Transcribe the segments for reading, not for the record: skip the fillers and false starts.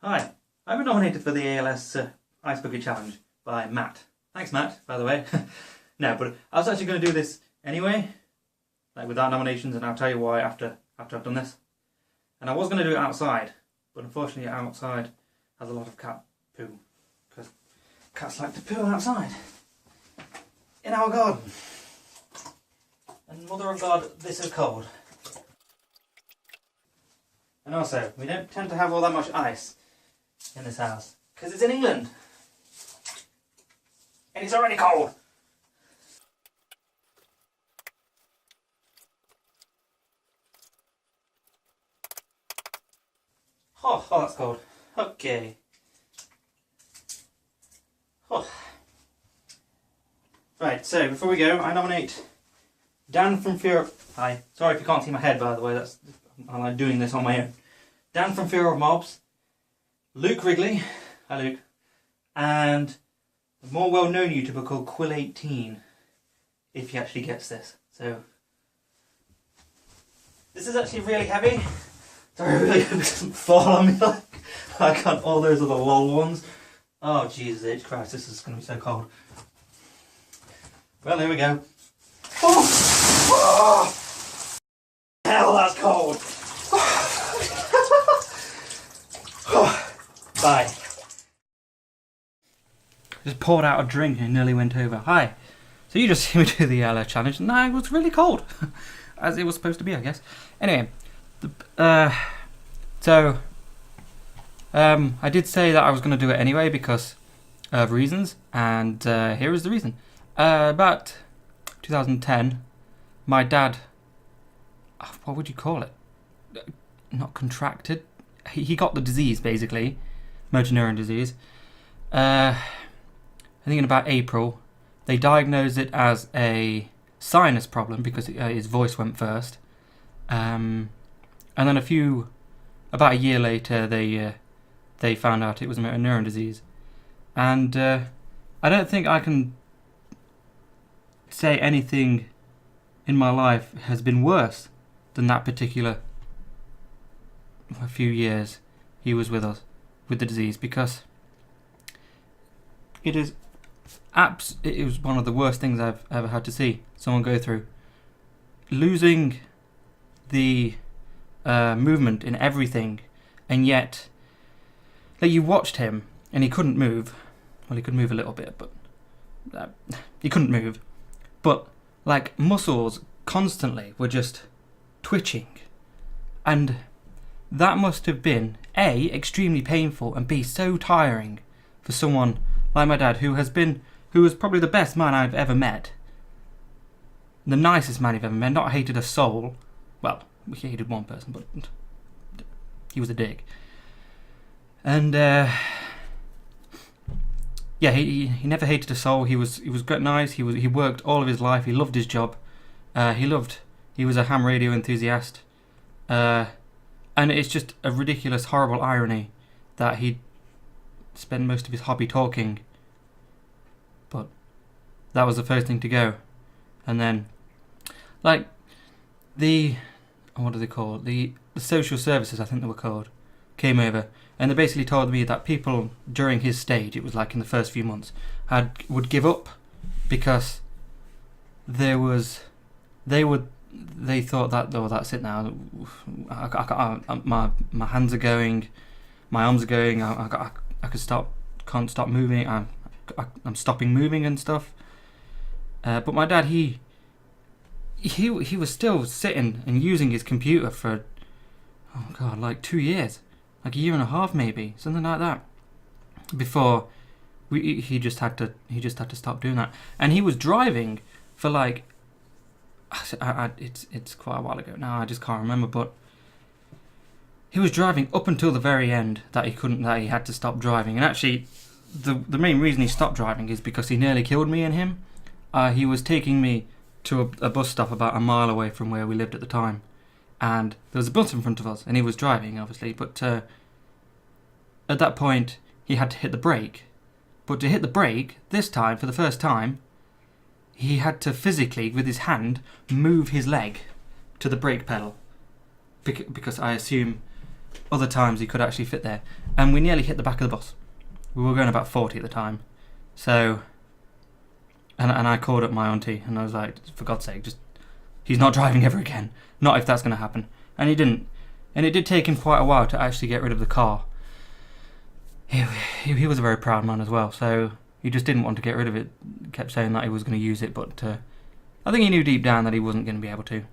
Hi, I've been nominated for the ALS Ice Bucket Challenge by Matt. Thanks, Matt, by the way. No, but I was actually going to do this anyway, like without nominations, and I'll tell you why after I've done this. And I was going to do it outside, but unfortunately outside has a lot of cat poo, because cats like to poo outside in our garden. And mother of God, this is cold. And also, we don't tend to have all that much ice in this house, because it's in England. And it's already cold. Oh, that's cold. Okay. Oh. Right, so before we go, I nominate Dan from Fear of... Hi. Sorry if you can't see my head, by the way. I like doing this on my own. Dan from Fear of Mobs, Luke Wrigley, hi Luke, and a more well-known YouTuber called Quill18, if he actually gets this. So, this is actually really heavy. Sorry, I really hope it doesn't fall on me like on all those other lol ones. Oh Jesus H Christ, this is going to be so cold. Well, here we go. Oh! Oh! Hell, that's cold! Bye. Just poured out a drink and it nearly went over. Hi. So you just see me do the ALS challenge. No, it was really cold. As it was supposed to be, I guess. Anyway. I did say that I was going to do it anyway because of reasons. And here is the reason. About 2010, my dad... what would you call it? Not contracted. He got the disease, basically. Motor neuron disease. I think in about April, they diagnosed it as a sinus problem because his voice went first. And then about a year later, they found out it was a motor neuron disease. And I don't think I can say anything in my life has been worse than that particular few years he was with us with the disease, because it was one of the worst things I've ever had to see someone go through. Losing the movement in everything, and yet like you watched him and he couldn't move. Well, he could move a little bit, but he couldn't move. But like muscles constantly were just twitching, and that must have been A, extremely painful, and B, so tiring for someone like my dad, who was probably the best man I've ever met. The nicest man I've ever met, not hated a soul. Well, he hated one person, but he was a dick. And yeah, he never hated a soul. He was nice. He worked all of his life. He loved his job. He was a ham radio enthusiast. And it's just a ridiculous, horrible irony that he spent most of his hobby talking. But that was the first thing to go. And then, like, what do they call it? The social services, I think they were called, came over. And they basically told me that people during his stage, it was like in the first few months, would give up because they thought that, oh, that's it now. My hands are going, my arms are going. I can't stop moving. I'm stopping moving and stuff. But my dad, he was still sitting and using his computer for, oh God, like 2 years, like a year and a half maybe, something like that. Before he just had to stop doing that, and he was driving for like. It's quite a while ago now. I just can't remember, but he was driving up until the very end that he had to stop driving. And actually, the main reason he stopped driving is because he nearly killed me and him. He was taking me to a bus stop about a mile away from where we lived at the time, and there was a bus in front of us, and he was driving, obviously. But at that point, he had to hit the brake. But to hit the brake this time, for the first time, he had to physically, with his hand, move his leg to the brake pedal. Because I assume other times he could actually fit there. And we nearly hit the back of the bus. We were going about 40 at the time. So, and I called up my auntie and I was like, for God's sake, just, he's not driving ever again. Not if that's going to happen. And he didn't. And it did take him quite a while to actually get rid of the car. He was a very proud man as well, so he just didn't want to get rid of it. He kept saying that he was going to use it, but I think he knew deep down that he wasn't going to be able to.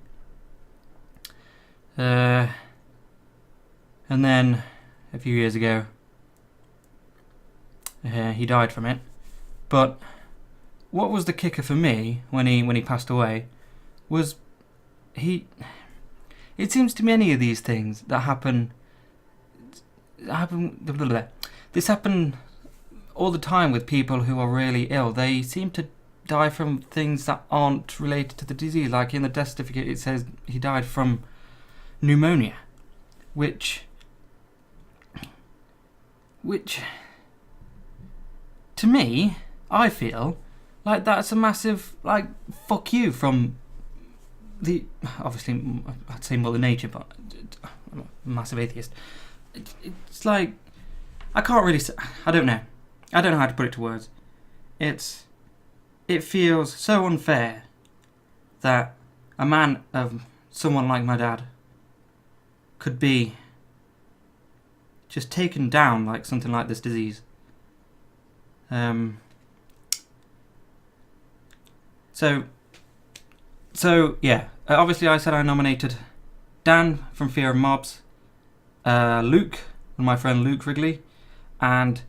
And then a few years ago, he died from it. But what was the kicker for me when he passed away was it seems to me any of these things that happen. This happen all the time with people who are really ill. They seem to die from things that aren't related to the disease. Like in the death certificate, it says he died from pneumonia, which to me, I feel like that's a massive fuck you from the, obviously I'd say Mother Nature, but I'm a massive atheist. It's like, I can't really say, I don't know how to put it to words. It feels so unfair that a man of someone like my dad could be just taken down like something like this disease. So yeah, obviously I said I nominated Dan from Fear of Mobs, Luke, my friend Luke Wrigley, and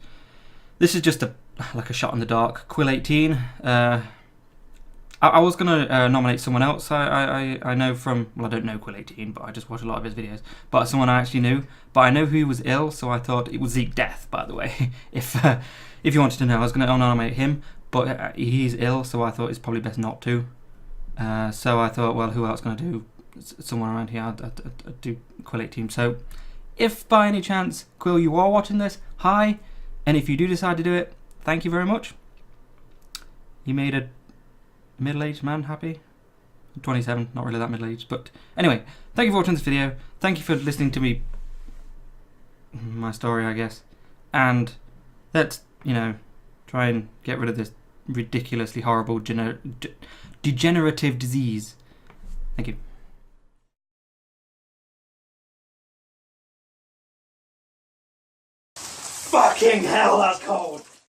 this is just like a shot in the dark. Quill 18. I was gonna nominate someone else. I know from, well, I don't know Quill 18, but I just watch a lot of his videos. But someone I actually knew, but I know who was ill, so I thought it was Zeke Death, by the way. If you wanted to know, I was gonna nominate him, but he's ill, so I thought it's probably best not to. So I thought, well, who else can I do? Someone around here. I'd do Quill 18. So if by any chance, Quill, you are watching this, hi, and if you do decide to do it, thank you very much. You made a middle-aged man happy. 27, not really that middle-aged, but anyway, thank you for watching this video. Thank you for listening to me, my story, I guess. And let's, try and get rid of this ridiculously horrible degenerative disease. Thank you. Fucking hell, that's cold!